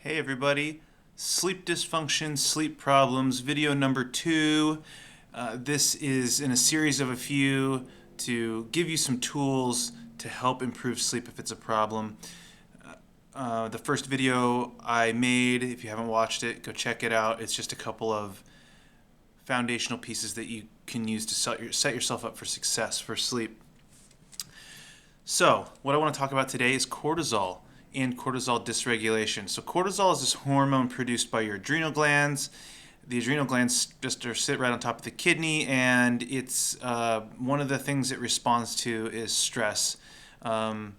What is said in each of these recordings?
Hey everybody, sleep dysfunction, sleep problems, video number 2. This is in a series of a few to give you some tools to help improve sleep if it's a problem. The first video I made, if you haven't watched it, go check it out. It's just a couple of foundational pieces that you can use to set yourself up for success for sleep. So, what I want to talk about today is cortisol and cortisol dysregulation. So cortisol is this hormone produced by your adrenal glands. The adrenal glands just sit right on top of the kidney, and it's one of the things it responds to is stress. And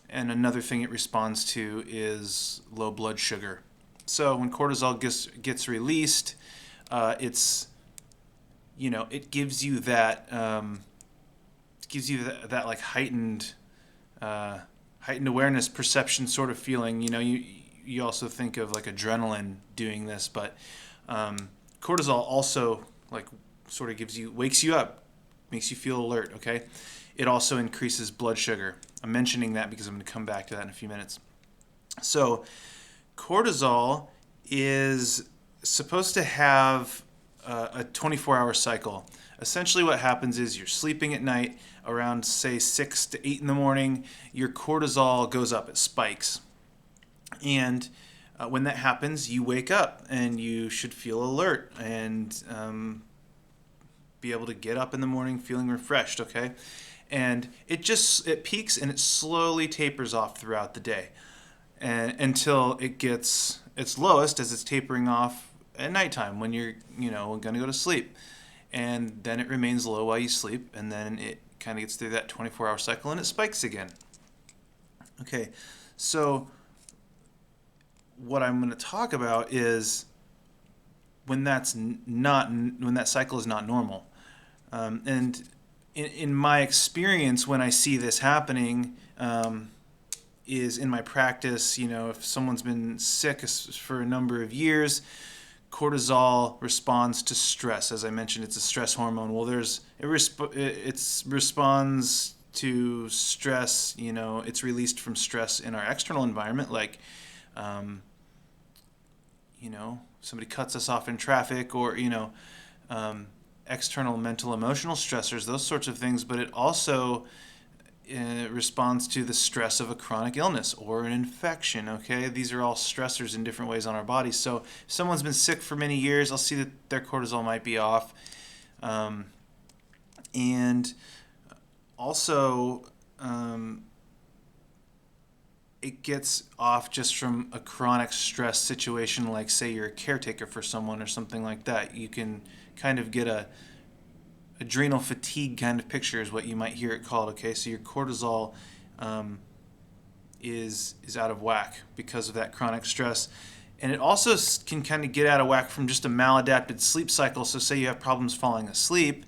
another thing it responds to is low blood sugar. So when cortisol gets released, it gives you that like heightened awareness, perception sort of feeling. You also think of like adrenaline doing this, but cortisol also like sort of wakes you up, makes you feel alert. Okay, it also increases blood sugar. I'm mentioning that because I'm going to come back to that in a few minutes. So cortisol is supposed to have a 24-hour cycle. Essentially what happens is you're sleeping at night around, say, 6 to 8 in the morning, your cortisol goes up, it spikes. And when that happens, you wake up and you should feel alert and be able to get up in the morning feeling refreshed, okay? And it peaks and it slowly tapers off throughout the day until it gets its lowest as it's tapering off at nighttime when you're going to go to sleep. And then it remains low while you sleep, and then it kind of gets through that 24-hour cycle and it spikes again. Okay, so what I'm going to talk about is when that cycle is not normal. And in my experience, when I see this happening, is in my practice, if someone's been sick for a number of years, cortisol responds to stress. As I mentioned, it's a stress hormone. Well, it responds to stress. It's released from stress in our external environment, like, somebody cuts us off in traffic, or external mental, emotional stressors, those sorts of things. But it also responds to the stress of a chronic illness or an infection. Okay, these are all stressors in different ways on our bodies. So if someone's been sick for many years, I'll see that their cortisol might be off. And also it gets off just from a chronic stress situation, like say you're a caretaker for someone or something like that. You can kind of get a adrenal fatigue kind of picture is what you might hear it called. Okay, so your cortisol is out of whack because of that chronic stress. And it also can kind of get out of whack from just a maladapted sleep cycle. So say you have problems falling asleep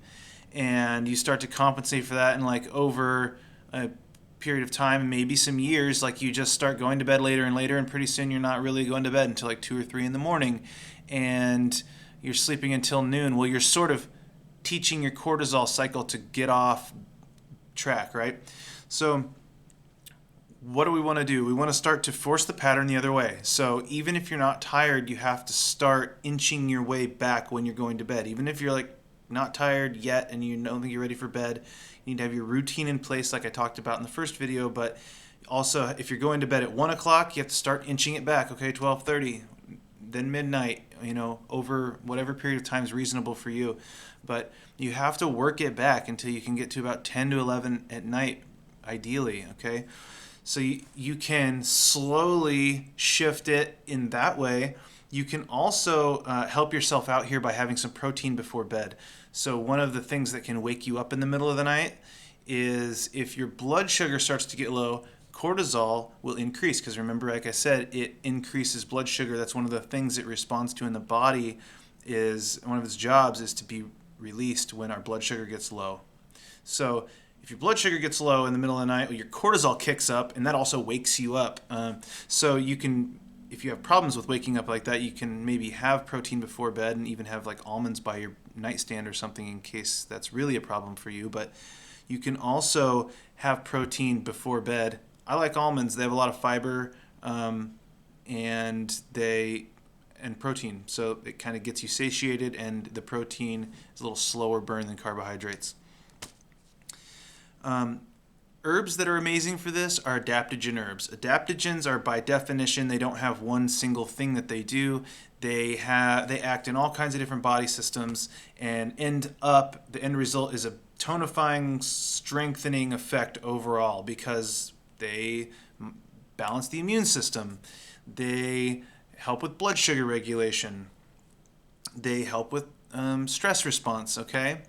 and you start to compensate for that, and like over a period of time, maybe some years, like you just start going to bed later and later, and pretty soon you're not really going to bed until like 2 or 3 in the morning, and you're sleeping until noon. Well, you're sort of teaching your cortisol cycle to get off track, right? So what do we want to do? We want to start to force the pattern the other way. So even if you're not tired, you have to start inching your way back when you're going to bed. Even if you're like not tired yet and you don't think you're ready for bed, you need to have your routine in place like I talked about in the first video. But also, if you're going to bed at 1 o'clock, you have to start inching it back. Okay, 12:30, then midnight, over whatever period of time is reasonable for you. But you have to work it back until you can get to about 10 to 11 at night, ideally, okay? So you can slowly shift it in that way. You can also help yourself out here by having some protein before bed. So one of the things that can wake you up in the middle of the night is if your blood sugar starts to get low, cortisol will increase, because remember, like I said, it increases blood sugar. That's one of the things it responds to in the body. Is one of its jobs is to be released when our blood sugar gets low. So if your blood sugar gets low in the middle of the night, your cortisol kicks up, and that also wakes you up. So you can, if you have problems with waking up like that, you can maybe have protein before bed and even have like almonds by your nightstand or something in case that's really a problem for you. But you can also have protein before bed. I like almonds. They have a lot of fiber. and protein. So it kind of gets you satiated, and the protein is a little slower burn than carbohydrates. Herbs that are amazing for this are adaptogen herbs. Adaptogens are, by definition, they don't have one single thing that they do. They act in all kinds of different body systems, and the end result is a tonifying, strengthening effect overall, because they balance the immune system. They help with blood sugar regulation. They help with stress response, okay?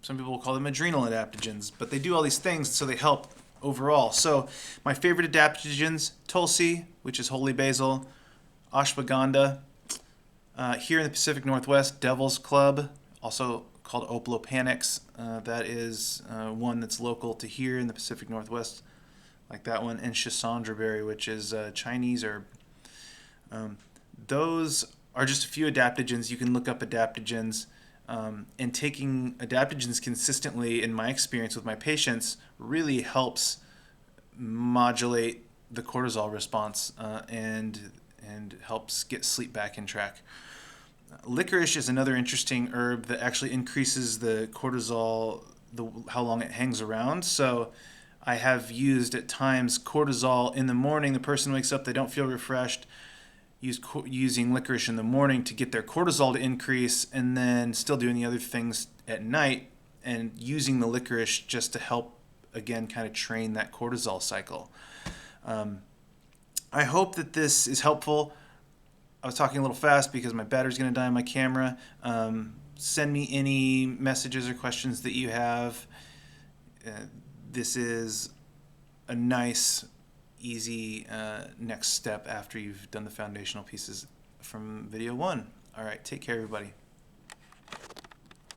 Some people will call them adrenal adaptogens, but they do all these things, so they help overall. So my favorite adaptogens: Tulsi, which is holy basil; ashwagandha. Here in the Pacific Northwest, Devil's Club, also called Oplopanix. That is one that's local to here in the Pacific Northwest, like that one. And Schisandra berry, which is a Chinese herb. Those are just a few adaptogens. You can look up adaptogens. And taking adaptogens consistently, in my experience with my patients, really helps modulate the cortisol response and helps get sleep back in track. Licorice is another interesting herb that actually increases the cortisol, how long it hangs around. So I have used at times cortisol in the morning. The person wakes up, they don't feel refreshed. Using licorice in the morning to get their cortisol to increase, and then still doing the other things at night, and using the licorice just to help, again, kind of train that cortisol cycle. I hope that this is helpful. I was talking a little fast because my battery's going to die on my camera. Send me any messages or questions that you have. This is a nice, easy next step after you've done the foundational pieces from video 1. All right, take care, everybody.